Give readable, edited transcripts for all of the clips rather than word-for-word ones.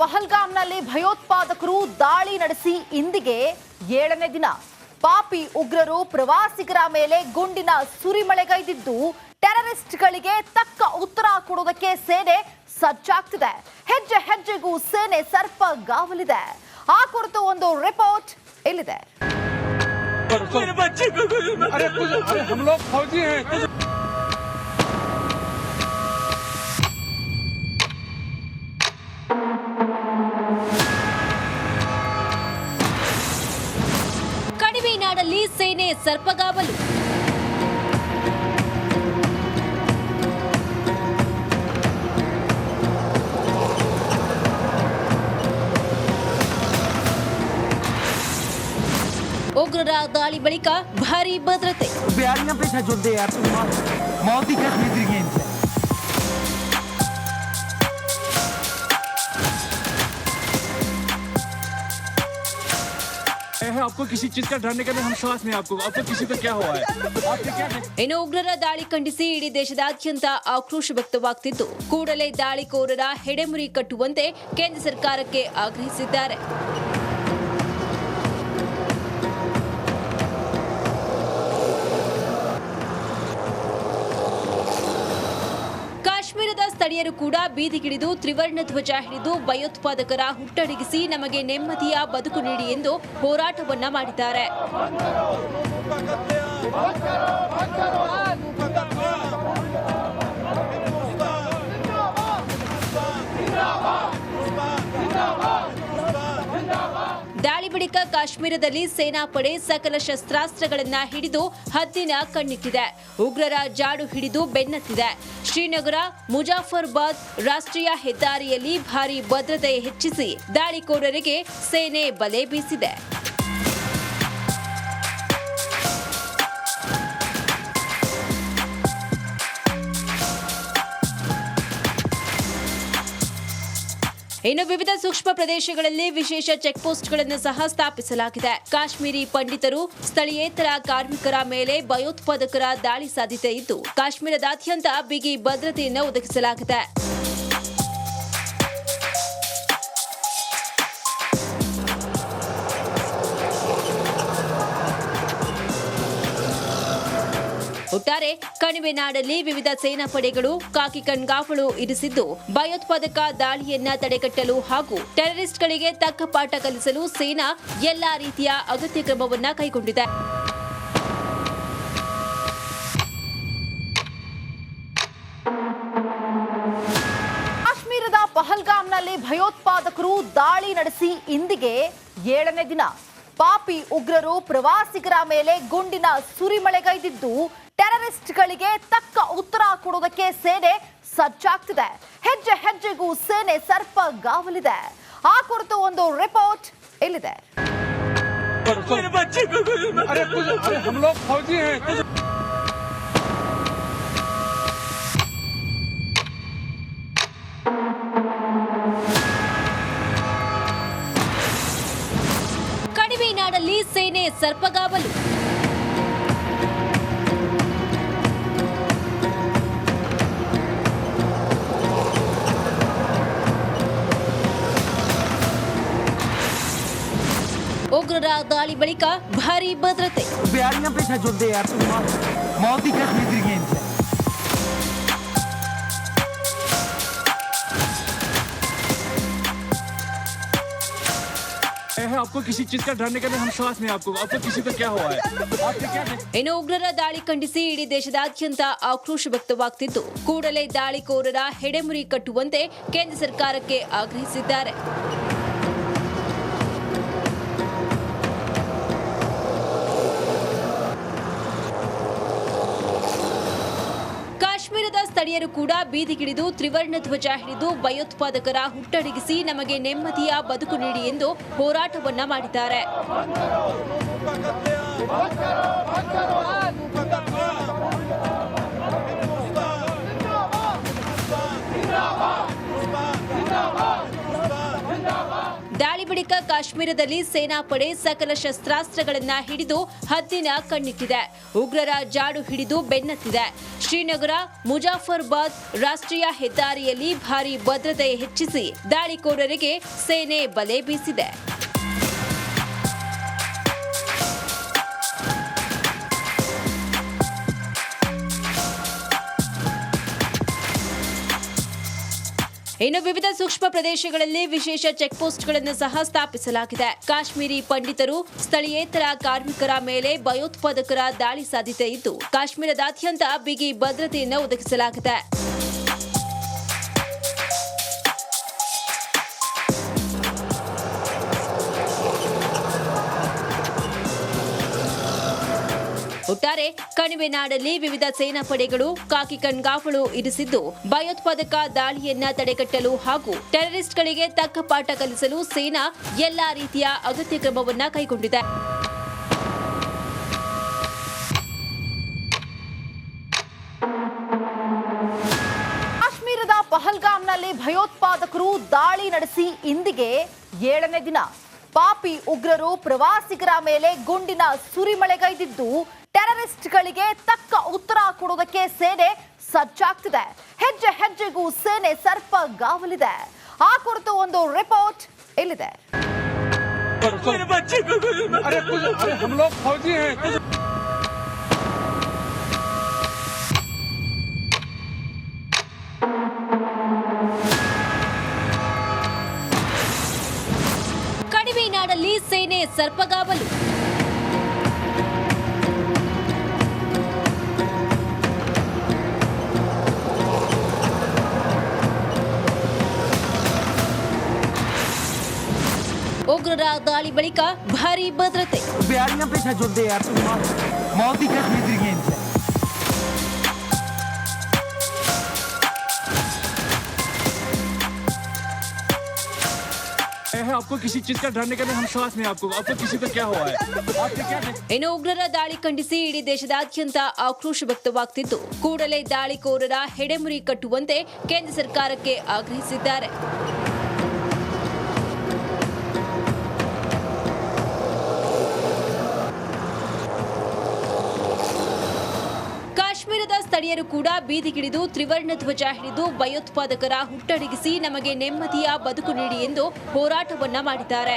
ಪಹಲ್ಗಾಮ್ನಲ್ಲಿ ಭಯೋತ್ಪಾದಕರು ದಾಳಿ ನಡೆಸಿ ಇಂದಿಗೆ 7ನೇ ದಿನ. ಪಾಪಿ ಉಗ್ರರು ಪ್ರವಾಸಿಗರ ಮೇಲೆ ಗುಂಡಿನ ಸುರಿಮಳೆಗೈದಿದ್ದು ಟೆರರಿಸ್ಟ್ಗಳಿಗೆ ತಕ್ಕ ಉತ್ತರ ಕೊಡೋದಕ್ಕೆ ಸೇನೆ ಸಜ್ಜಾಗ್ತಿದೆ. ಹೆಜ್ಜೆ ಹೆಜ್ಜೆಗೂ ಸೇನೆ ಸರ್ಪಗಾವಲಿದೆ. ಆ ಕುರಿತು ಒಂದು ರಿಪೋರ್ಟ್ ಇಲ್ಲಿದೆ. ಕಣಿವೆನಾಡಲ್ಲಿ ಸೇನೆ ಸರ್ಪಗಾವಲು. ಉಗ್ರರ ದಾಳಿ ಬಳಿಕ ಭಾರೀ ಭದ್ರತೆ. आपको किसी चीज का डरने का हम विश्वास नहीं. आपको किसी का क्या हुआ है? ಇನ್ನು ಉಗ್ರರ ದಾಳಿ ಖಂಡಿಸಿ ಇಡೀ ದೇಶದಾದ್ಯಂತ ಆಕ್ರೋಶ ವ್ಯಕ್ತವಾಗುತ್ತಿದ್ದು ಕೂಡಲೇ ದಾಳಿಕೋರರ ಹೆಡೆಮುರಿ ಕಟ್ಟುವಂತೆ ಕೇಂದ್ರ ಸರ್ಕಾರಕ್ಕೆ ಆಗ್ರಹಿಸಿದ್ದಾರೆ. ಕಾಶ್ಮೀರದ ಸ್ಥಳೀಯರು ಕೂಡ ಬೀದಿಗಿಳಿದು ತ್ರಿವರ್ಣ ಧ್ವಜ ಹಿಡಿದು ಭಯೋತ್ಪಾದಕರ ಹುಟ್ಟಡಗಿಸಿ ನಮಗೆ ನೆಮ್ಮದಿಯ ಬದುಕು ನೀಡಿ ಎಂದು ಹೋರಾಟವನ್ನ ಮಾಡಿದ್ದಾರೆ. ದಾಳಿ ಬಳಿಕ ಕಾಶ್ಮೀರದಲ್ಲಿ ಸೇನಾಪಡೆ ಸಕಲ ಶಸ್ತ್ರಾಸ್ತ್ರಗಳನ್ನ ಹಿಡಿದು ಹದ್ದಿನ ಕಣ್ಣಿಟ್ಟಿದೆ. ಉಗ್ರರ ಜಾಡು ಹಿಡಿದು ಬೆನ್ನತ್ತಿದೆ. ಶ್ರೀನಗರ ಮುಜಾಫರ್ಬಾದ್ ರಾಷ್ಟ್ರೀಯ ಹೆದ್ದಾರಿಯಲ್ಲಿ ಭಾರೀ ಭದ್ರತೆ ಹೆಚ್ಚಿಸಿ ದಾಳಿಕೋರರಿಗೆ ಸೇನೆ ಬಲೆ ಬೀಸಿದೆ. ಇನ್ನು ವಿವಿಧ ಸೂಕ್ಷ್ಮ ಪ್ರದೇಶಗಳಲ್ಲಿ ವಿಶೇಷ ಚೆಕ್ ಪೋಸ್ಟ್ಗಳನ್ನು ಸಹ ಸ್ಥಾಪಿಸಲಾಗಿದೆ. ಕಾಶ್ಮೀರಿ ಪಂಡಿತರು ಸ್ಥಳೀಯೇತರ ಕಾರ್ಮಿಕರ ಮೇಲೆ ಭಯೋತ್ಪಾದಕರ ದಾಳಿ ಸಾಧ್ಯತೆ ಇದ್ದು ಕಾಶ್ಮೀರದಾದ್ಯಂತ ಬಿಗಿ ಭದ್ರತೆಯನ್ನು ಒದಗಿಸಲಾಗಿದೆ. ಒಟ್ಟಾರೆ ಕಣಿವೆನಾಡಲ್ಲಿ ವಿವಿಧ ಸೇನಾ ಪಡೆಗಳು ಕಾಕಿ ಕಣ್ಗಾವಲು ಇರಿಸಿದ್ದು ಭಯೋತ್ಪಾದಕ ದಾಳಿಯನ್ನ ತಡೆಗಟ್ಟಲು ಹಾಗೂ ಟೆರರಿಸ್ಟ್ಗಳಿಗೆ ತಕ್ಕ ಪಾಠ ಕಲಿಸಲು ಸೇನಾ ಎಲ್ಲಾ ರೀತಿಯ ಅಗತ್ಯ ಕ್ರಮವನ್ನ ಕೈಗೊಂಡಿದೆ. ಕಾಶ್ಮೀರದ ಪಹಲ್ಗಾಮ್ನಲ್ಲಿ ಭಯೋತ್ಪಾದಕರು ದಾಳಿ ನಡೆಸಿ ಇಂದಿಗೆ 7ನೇ ದಿನ. ಪಾಪಿ ಉಗ್ರರು ಪ್ರವಾಸಿಗರ ಮೇಲೆ ಗುಂಡಿನ ಸುರಿಮಳೆಗೈದಿದ್ದು ಟೆರರಿಸ್ಟ್ಗಳಿಗೆ ತಕ್ಕ ಉತ್ತರ ಕೊಡೋದಕ್ಕೆ ಸೇನೆ ಸಜ್ಜಾಗ್ತಿದೆ. ಹೆಜ್ಜೆ ಹೆಜ್ಜೆಗೂ ಸೇನೆ ಸರ್ಪಗಾವಲಿದೆ. ಆ ಕುರಿತು ಒಂದು ರಿಪೋರ್ಟ್ ಇಲ್ಲಿದೆ. ಕಣಿವೆನಾಡಲ್ಲಿ ಸೇನೆ ಸರ್ಪಗಾವಲು. ಉಗ್ರರ ದಾಳಿ ಬಳಿಕ ಭಾರೀ ಭದ್ರತೆ. आपको किसी चीज का डरने का हम विश्वास नहीं. आपको किसी का क्या हुआ है? ಇನ್ನು ಉಗ್ರರ ದಾಳಿ ಖಂಡಿಸಿ ಇಡೀ ದೇಶದಾದ್ಯಂತ ಆಕ್ರೋಶ ವ್ಯಕ್ತವಾಗುತ್ತಿದ್ದು ಕೂಡಲೇ ದಾಳಿಕೋರರ ಹೆಡೆಮುರಿ ಕಟ್ಟುವಂತೆ ಕೇಂದ್ರ ಸರ್ಕಾರಕ್ಕೆ ಆಗ್ರಹಿಸಿದ್ದಾರೆ. ಕಾಶ್ಮೀರದ ಸ್ಥಳೀಯರು ಕೂಡ ಬೀದಿಗಿಳಿದು ತ್ರಿವರ್ಣ ಧ್ವಜ ಹಿಡಿದು ಭಯೋತ್ಪಾದಕರ ಹುಟ್ಟಡಗಿಸಿ ನಮಗೆ ನೆಮ್ಮದಿಯ ಬದುಕು ನೀಡಿ ಎಂದು ಹೋರಾಟವನ್ನ ಮಾಡಿದ್ದಾರೆ. ದಾಳಿ ಬಳಿಕ ಕಾಶ್ಮೀರದಲ್ಲಿ ಸೇನಾಪಡೆ ಸಕಲ ಶಸ್ತ್ರಾಸ್ತ್ರಗಳನ್ನ ಹಿಡಿದು ಹದ್ದಿನ ಕಣ್ಣಿಟ್ಟಿದೆ. ಉಗ್ರರ ಜಾಡು ಹಿಡಿದು ಬೆನ್ನತ್ತಿದೆ. ಶ್ರೀನಗರ ಮುಜಾಫರ್ಬಾದ್ ರಾಷ್ಟ್ರೀಯ ಹೆದ್ದಾರಿಯಲ್ಲಿ ಭಾರೀ ಭದ್ರತೆ ಹೆಚ್ಚಿಸಿ ದಾಳಿಕೋರರಿಗೆ ಸೇನೆ ಬಲೆ ಬೀಸಿದೆ. ಇನ್ನು ವಿವಿಧ ಸೂಕ್ಷ್ಮ ಪ್ರದೇಶಗಳಲ್ಲಿ ವಿಶೇಷ ಚೆಕ್ ಪೋಸ್ಟ್ಗಳನ್ನು ಸಹ ಸ್ಥಾಪಿಸಲಾಗಿದೆ. ಕಾಶ್ಮೀರಿ ಪಂಡಿತರು, ಸ್ಥಳೀಯೇತರ ಕಾರ್ಮಿಕರ ಮೇಲೆ ಭಯೋತ್ಪಾದಕರ ದಾಳಿ ಸಾಧ್ಯತೆ ಇದ್ದು, ಕಾಶ್ಮೀರದಾದ್ಯಂತ ಬಿಗಿ ಭದ್ರತೆಯನ್ನು ಒದಗಿಸಲಾಗಿದೆ. ಒಟ್ಟಾರೆ ಕಣಿವೆನಾಡಲ್ಲಿ ವಿವಿಧ ಸೇನಾ ಪಡೆಗಳು ಕಾಕಿ ಕಣ್ಗಾವಲು ಇರಿಸಿದ್ದು, ಭಯೋತ್ಪಾದಕ ದಾಳಿಯನ್ನ ತಡೆಗಟ್ಟಲು ಹಾಗೂ ಟೆರರಿಸ್ಟ್ಗಳಿಗೆ ತಕ್ಕ ಪಾಠ ಕಲಿಸಲು ಸೇನಾ ಎಲ್ಲಾ ರೀತಿಯ ಅಗತ್ಯ ಕ್ರಮವನ್ನ ಕೈಗೊಂಡಿದೆ. ಕಾಶ್ಮೀರದ ಪಹಲ್ಗಾಮ್ನಲ್ಲಿ ಭಯೋತ್ಪಾದಕರು ದಾಳಿ ನಡೆಸಿ ಇಂದಿಗೆ 7ನೇ ದಿನ. ಪಾಪಿ ಉಗ್ರರು ಪ್ರವಾಸಿಗರ ಮೇಲೆ ಗುಂಡಿನ ಸುರಿಮಳೆಗೈದಿದ್ದು, ಟೆರರಿಸ್ಟ್ಗಳಿಗೆ ತಕ್ಕ ಉತ್ತರ ಕೊಡುವುದಕ್ಕೆ ಸೇನೆ ಸಜ್ಜಾಗ್ತಿದೆ. ಹೆಜ್ಜೆ ಹೆಜ್ಜೆಗೂ ಸೇನೆ ಸರ್ಪಗಾವಲಿದೆ. ಆ ಕುರಿತು ಒಂದು ರಿಪೋರ್ಟ್ ಇಲ್ಲಿದೆ. ಕಣಿವೆನಾಡಲ್ಲಿ ಸೇನೆ ಸರ್ಪಗಾವಲು. ಉಗ್ರರ ದಾಳಿ ಬಳಿಕ ಭಾರೀ ಭದ್ರತೆ. आपको किसी चीज का डरने का भी हम श्वास नहीं आपको किसी को क्या हुआ है? ಇನ್ನು ಉಗ್ರರ ದಾಳಿ ಖಂಡಿಸಿ ಇಡೀ ದೇಶದಾದ್ಯಂತ ಆಕ್ರೋಶ ವ್ಯಕ್ತವಾಗುತ್ತಿದ್ದು, ಕೂಡಲೇ ದಾಳಿಕೋರರ ಹೆಡೆಮುರಿ ಕಟ್ಟುವಂತೆ ಕೇಂದ್ರ ಸರ್ಕಾರಕ್ಕೆ ಆಗ್ರಹಿಸಿದ್ದಾರೆ. ಕಾಶ್ಮೀರದ ಸ್ಥಳೀಯರು ಕೂಡ ಬೀದಿಗಿಳಿದು ತ್ರಿವರ್ಣ ಧ್ವಜ ಹಿಡಿದು ಭಯೋತ್ಪಾದಕರ ಹುಟ್ಟಡಗಿಸಿ ನಮಗೆ ನೆಮ್ಮದಿಯ ಬದುಕು ನೀಡಿ ಎಂದು ಹೋರಾಟವನ್ನ ಮಾಡಿದ್ದಾರೆ.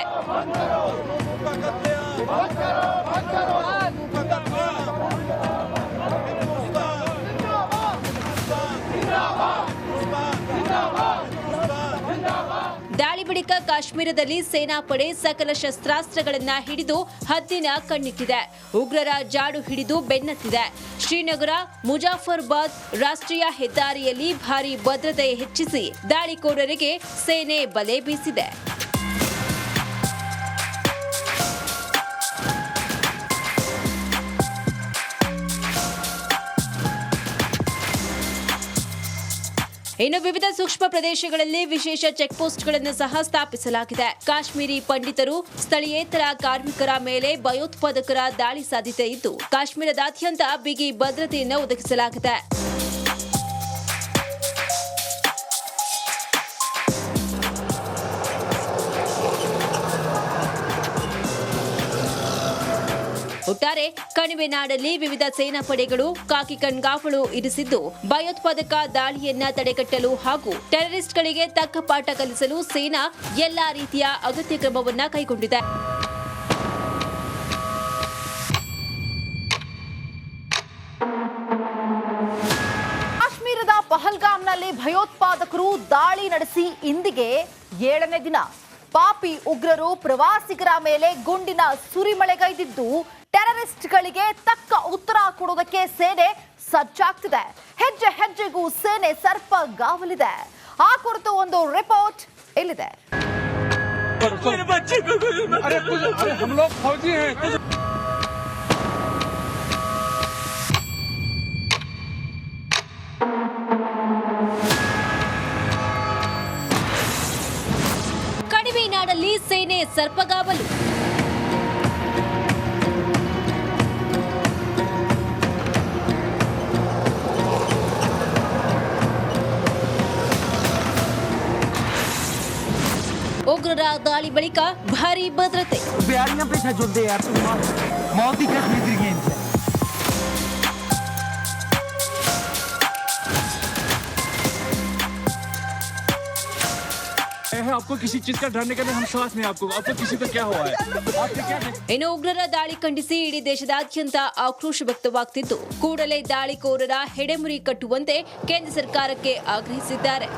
ದಾಳಿ ಬಳಿಕ ಕಾಶ್ಮೀರದಲ್ಲಿ ಸೇನಾಪಡೆ ಸಕಲ ಶಸ್ತ್ರಾಸ್ತ್ರಗಳನ್ನ ಹಿಡಿದು ಹದ್ದಿನ ಕಣ್ಣಿಟ್ಟಿದೆ. ಉಗ್ರರ ಜಾಡು ಹಿಡಿದು ಬೆನ್ನತ್ತಿದೆ. ಶ್ರೀನಗರ ಮುಜಾಫರ್ಬಾದ್ ರಾಷ್ಟ್ರೀಯ ಹೆದ್ದಾರಿಯಲ್ಲಿ ಭಾರೀ ಭದ್ರತೆ ಹೆಚ್ಚಿಸಿ ದಾಳಿಕೋರರಿಗೆ ಸೇನೆ ಬಲೆ ಬೀಸಿದೆ. ಇನ್ನು ವಿವಿಧ ಸೂಕ್ಷ್ಮ ಪ್ರದೇಶಗಳಲ್ಲಿ ವಿಶೇಷ ಚೆಕ್ ಪೋಸ್ಟ್ಗಳನ್ನು ಸಹ ಸ್ಥಾಪಿಸಲಾಗಿದೆ. ಕಾಶ್ಮೀರಿ ಪಂಡಿತರು, ಸ್ಥಳೀಯೇತರ ಕಾರ್ಮಿಕರ ಮೇಲೆ ಭಯೋತ್ಪಾದಕರ ದಾಳಿ ಸಾಧ್ಯತೆ ಇದ್ದು, ಕಾಶ್ಮೀರದಾದ್ಯಂತ ಬಿಗಿ ಭದ್ರತೆಯನ್ನು ಒದಗಿಸಲಾಗಿದೆ. ಒಟ್ಟಾರೆ ಕಣಿವೆನಾಡಲ್ಲಿ ವಿವಿಧ ಸೇನಾ ಪಡೆಗಳು ಕಾಕಿ ಕಣ್ಗಾವಲು ಇರಿಸಿದ್ದು, ಭಯೋತ್ಪಾದಕ ದಾಳಿಯನ್ನ ತಡೆಗಟ್ಟಲು ಹಾಗೂ ಟೆರರಿಸ್ಟ್ಗಳಿಗೆ ತಕ್ಕ ಪಾಠ ಕಲಿಸಲು ಸೇನಾ ಎಲ್ಲಾ ರೀತಿಯ ಅಗತ್ಯ ಕ್ರಮವನ್ನ ಕೈಗೊಂಡಿದೆ. ಕಾಶ್ಮೀರದ ಪಹಲ್ಗಾಮ್ನಲ್ಲಿ ಭಯೋತ್ಪಾದಕರು ದಾಳಿ ನಡೆಸಿ ಇಂದಿಗೆ 7ನೇ ದಿನ. ಪಾಪಿ ಉಗ್ರರು ಪ್ರವಾಸಿಗರ ಮೇಲೆ ಗುಂಡಿನ ಸುರಿಮಳೆಗೈದಿದ್ದು, ಟೆರರಿಸ್ಟ್ಗಳಿಗೆ ತಕ್ಕ ಉತ್ತರ ಕೊಡುವುದಕ್ಕೆ ಸೇನೆ ಸಜ್ಜಾಗ್ತಿದೆ. ಹೆಜ್ಜೆ ಹೆಜ್ಜೆಗೂ ಸೇನೆ ಸರ್ಪಗಾವಲಿದೆ. ಆ ಕುರಿತು ಒಂದು ರಿಪೋರ್ಟ್ ಇಲ್ಲಿದೆ. ಕಣಿವೆನಾಡಲ್ಲಿ ಸೇನೆ ಸರ್ಪಗಾವಲು. ಉಗ್ರರ ದಾಳಿ ಬಳಿಕ ಭಾರೀ ಭದ್ರತೆ. बिहारियों पे जोते यार तुम मौत ही खरीद रही है इनसे. आपको किसी चीज का डरने का हम विश्वास नहीं. आपको किसी को क्या हुआ है? आपके क्या है? ಇನ್ನು ಉಗ್ರರ ದಾಳಿ ಖಂಡಿಸಿ ಇಡೀ ದೇಶದಾದ್ಯಂತ ಆಕ್ರೋಶ ವ್ಯಕ್ತವಾಗ್ತಿದ್ದು, ಕೂಡಲೇ ದಾಳಿಕೋರರ ಹೆಡೆಮುರಿ ಕಟ್ಟುವಂತೆ ಕೇಂದ್ರ ಸರ್ಕಾರಕ್ಕೆ ಆಗ್ರಹಿಸಿದ್ದಾರೆ.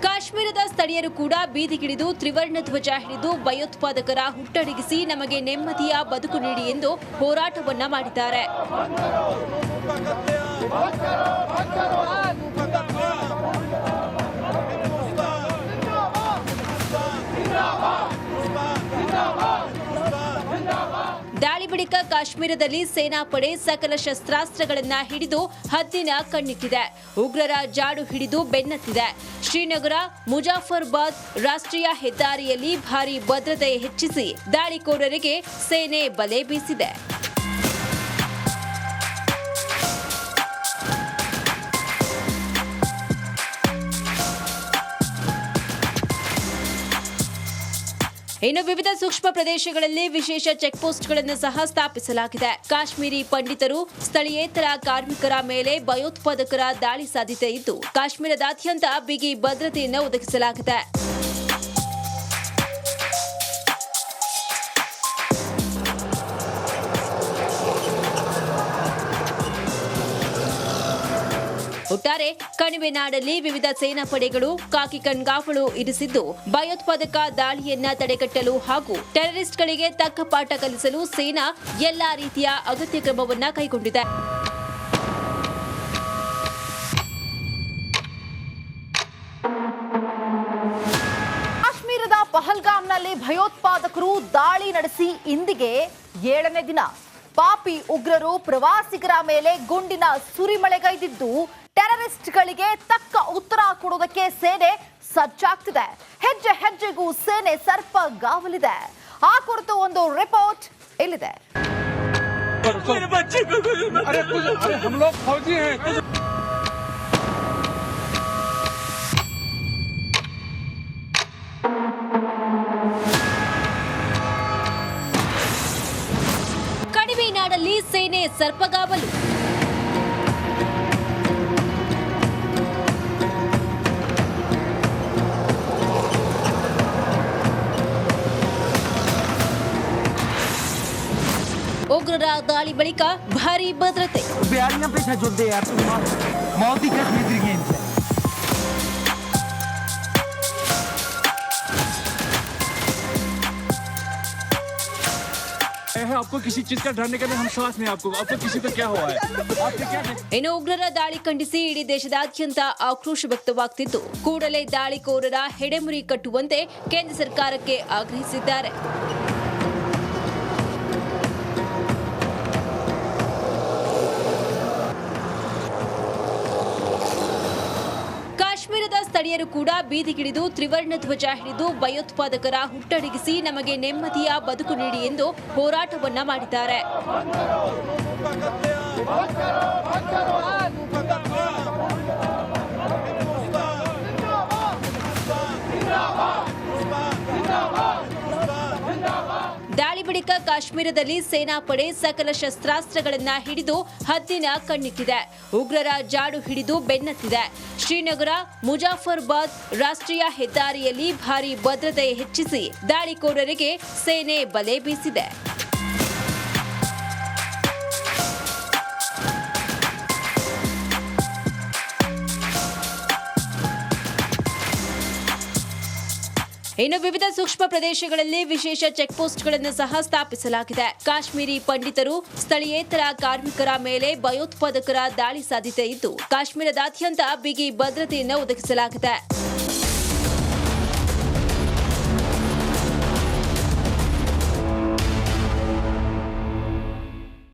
ಕಾಶ್ಮೀರದ ಸ್ಥಳೀಯರು ಕೂಡ ಬೀದಿಗಿಳಿದು ತ್ರಿವರ್ಣ ಧ್ವಜ ಹಿಡಿದು ಭಯೋತ್ಪಾದಕರ ಹುಟ್ಟಡಗಿಸಿ ನಮಗೆ ನೆಮ್ಮದಿಯ ಬದುಕು ನೀಡಿ ಎಂದು ಹೋರಾಟವನ್ನ ಮಾಡಿದ್ದಾರೆ. ದಾಳಿ ಬಳಿಕ ಕಾಶ್ಮೀರದಲ್ಲಿ ಸೇನಾಪಡೆ ಸಕಲ ಶಸ್ತ್ರಾಸ್ತ್ರಗಳನ್ನ ಹಿಡಿದು ಹದ್ದಿನ ಕಣ್ಣಿಟ್ಟಿದೆ. ಉಗ್ರರ ಜಾಡು ಹಿಡಿದು ಬೆನ್ನತ್ತಿದೆ. ಶ್ರೀನಗರ ಮುಜಾಫರ್ಬಾದ್ ರಾಷ್ಟ್ರೀಯ ಹೆದ್ದಾರಿಯಲ್ಲಿ ಭಾರೀ ಭದ್ರತೆ ಹೆಚ್ಚಿಸಿ ದಾಳಿಕೋರರಿಗೆ ಸೇನೆ ಬಲೆ ಬೀಸಿದೆ. ಇನ್ನು ವಿವಿಧ ಸೂಕ್ಷ್ಮ ಪ್ರದೇಶಗಳಲ್ಲಿ ವಿಶೇಷ ಚೆಕ್ ಪೋಸ್ಟ್ಗಳನ್ನು ಸಹ ಸ್ಥಾಪಿಸಲಾಗಿದೆ. ಕಾಶ್ಮೀರಿ ಪಂಡಿತರು ಸ್ಥಳೀಯೇತರ ಕಾರ್ಮಿಕರ ಮೇಲೆ ಭಯೋತ್ಪಾದಕರ ದಾಳಿ ಸಾಧ್ಯತೆ ಇದ್ದು, ಕಾಶ್ಮೀರದಾದ್ಯಂತ ಬಿಗಿ ಭದ್ರತೆಯನ್ನು ಒದಗಿಸಲಾಗಿದೆ. ಒಟ್ಟಾರೆ ಕಣಿವೆನಾಡಲ್ಲಿ ವಿವಿಧ ಸೇನಾ ಪಡೆಗಳು ಖಾಕಿ ಕಣ್ಗಾವಲು ಇರಿಸಿದ್ದು, ಭಯೋತ್ಪಾದಕ ದಾಳಿಯನ್ನ ತಡೆಗಟ್ಟಲು ಹಾಗೂ ಟೆರರಿಸ್ಟ್ಗಳಿಗೆ ತಕ್ಕ ಪಾಠ ಕಲಿಸಲು ಸೇನಾ ಎಲ್ಲಾ ರೀತಿಯ ಅಗತ್ಯ ಕ್ರಮವನ್ನ ಕೈಗೊಂಡಿದೆ. ಕಾಶ್ಮೀರದ ಪಹಲ್ಗಾಮ್ನಲ್ಲಿ ಭಯೋತ್ಪಾದಕರು ದಾಳಿ ನಡೆಸಿ ಇಂದಿಗೆ 7ನೇ ದಿನ. ಪಾಪಿ ಉಗ್ರರು ಪ್ರವಾಸಿಗರ ಮೇಲೆ ಗುಂಡಿನ ಸುರಿಮಳೆಗೈದಿದ್ದು, ಟೆರರಿಸ್ಟ್ಗಳಿಗೆ ತಕ್ಕ ಉತ್ತರ ಕೊಡೋದಕ್ಕೆ ಸೇನೆ ಸಜ್ಜಾಗ್ತಿದೆ. ಹೆಜ್ಜೆ ಹೆಜ್ಜೆಗೂ ಸೇನೆ ಸರ್ಪಗಾವಲಿದೆ. ಆ ಕುರಿತು ಒಂದು ರಿಪೋರ್ಟ್ ಇಲ್ಲಿದೆ. ಕಣಿವೆನಾಡಲ್ಲಿ ಸೇನೆ ಸರ್ಪಗಾವಲು. ಉಗ್ರರ ದಾಳಿ ಬಳಿಕ ಭಾರೀ ಭದ್ರತೆ. बिहारियों पे जोते यार तुम मौत ही खरीद रही है इनसे. आपको किसी चीज का डरने का हम विश्वास नहीं. आपको किसी को क्या हुआ है? आपके क्या है? ಇನ್ನು ಉಗ್ರರ ದಾಳಿ ಖಂಡಿಸಿ ಇಡೀ ದೇಶದಾದ್ಯಂತ ಆಕ್ರೋಶ ವ್ಯಕ್ತವಾಗ್ತಿದ್ದು, ಕೂಡಲೇ ದಾಳಿಕೋರರ ಹೆಡೆಮುರಿ ಕಟ್ಟುವಂತೆ ಕೇಂದ್ರ ಸರ್ಕಾರಕ್ಕೆ ಆಗ್ರಹಿಸಿದ್ದಾರೆ. ಕಾಶ್ಮೀರದ ಸ್ಥಳೀಯರು ಕೂಡ ಬೀದಿಗಿಳಿದು ತ್ರಿವರ್ಣ ಧ್ವಜ ಹಿಡಿದು ಭಯೋತ್ಪಾದಕರ ಹುಟ್ಟಡಗಿಸಿ ನಮಗೆ ನೆಮ್ಮದಿಯ ಬದುಕು ನೀಡಿ ಎಂದು ಹೋರಾಟವನ್ನ ಮಾಡಿದ್ದಾರೆ. ದಾಳಿ ಬಳಿಕ ಕಾಶ್ಮೀರದಲ್ಲಿ ಸೇನಾಪಡೆ ಸಕಲ ಶಸ್ತ್ರಾಸ್ತ್ರಗಳನ್ನ ಹಿಡಿದು ಹದ್ದಿನ ಕಣ್ಣಿಟ್ಟಿದೆ. ಉಗ್ರರ ಜಾಡು ಹಿಡಿದು ಬೆನ್ನತ್ತಿದೆ. ಶ್ರೀನಗರ ಮುಜಾಫರ್ಬಾದ್ ರಾಷ್ಟ್ರೀಯ ಹೆದ್ದಾರಿಯಲ್ಲಿ ಭಾರೀ ಭದ್ರತೆ ಹೆಚ್ಚಿಸಿ ದಾಳಿಕೋರರಿಗೆ ಸೇನೆ ಬಲೆ ಬೀಸಿದೆ. ಇನ್ನು ವಿವಿಧ ಸೂಕ್ಷ್ಮ ಪ್ರದೇಶಗಳಲ್ಲಿ ವಿಶೇಷ ಚೆಕ್ ಪೋಸ್ಟ್ಗಳನ್ನು ಸಹ ಸ್ಥಾಪಿಸಲಾಗಿದೆ. ಕಾಶ್ಮೀರಿ ಪಂಡಿತರು ಸ್ಥಳೀಯೇತರ ಕಾರ್ಮಿಕರ ಮೇಲೆ ಭಯೋತ್ಪಾದಕರ ದಾಳಿ ಸಾಧ್ಯತೆ ಇದ್ದು, ಕಾಶ್ಮೀರದಾದ್ಯಂತ ಬಿಗಿ ಭದ್ರತೆಯನ್ನು ಒದಗಿಸಲಾಗಿದೆ.